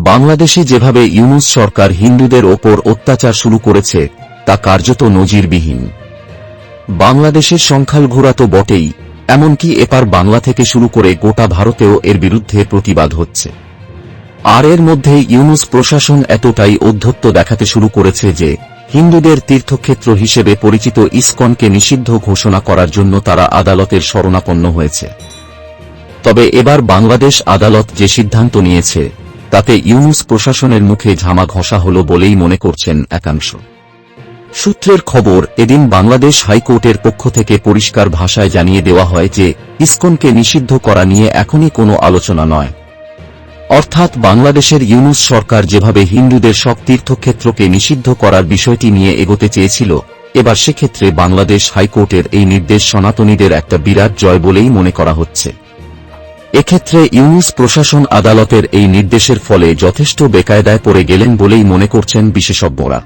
বাংলাদেশে যেভাবে ইউনূস সরকার হিন্দুদের ওপর অত্যাচার শুরু করেছে তা কার্যত নজিরবিহীন। বাংলাদেশের সংখ্যালঘুরা তো বটেই, এমনকি এপার বাংলা থেকে শুরু করে গোটা ভারতেও এর বিরুদ্ধে প্রতিবাদ হচ্ছে। আর এর মধ্যে ইউনূস প্রশাসন এতটাই ঔদ্ধত্য দেখাতে শুরু করেছে যে হিন্দুদের তীর্থক্ষেত্র হিসেবে পরিচিত ইসকনকে নিষিদ্ধ ঘোষণা করার জন্য তারা আদালতের শরণাপন্ন হয়েছে। তবে এবার বাংলাদেশ আদালত যে সিদ্ধান্ত নিয়েছে তাতে ইউনূস প্রশাসনের মুখে ঝামা ঘষা হল বলেই মনে করছেন একাংশ। সূত্রের খবর, এদিন বাংলাদেশ হাইকোর্টের পক্ষ থেকে পরিষ্কার ভাষায় জানিয়ে দেওয়া হয় যে ইসকনকে নিষিদ্ধ করা নিয়ে এখনই কোনো আলোচনা নয়। অর্থাৎ বাংলাদেশের ইউনূস সরকার যেভাবে হিন্দুদের সব তীর্থক্ষেত্রকে নিষিদ্ধ করার বিষয়টি নিয়ে এগোতে চেয়েছিল, এবার সেক্ষেত্রে বাংলাদেশ হাইকোর্টের এই নির্দেশ সনাতনীদের একটা বিরাট জয় বলেই মনে করা হচ্ছে। এক্ষেত্রে ইউনূস প্রশাসন আদালতের এই নির্দেশের ফলে যথেষ্ট বেকায়দায় পড়ে গেলেন বলেই মনে করছেন বিশেষজ্ঞরা।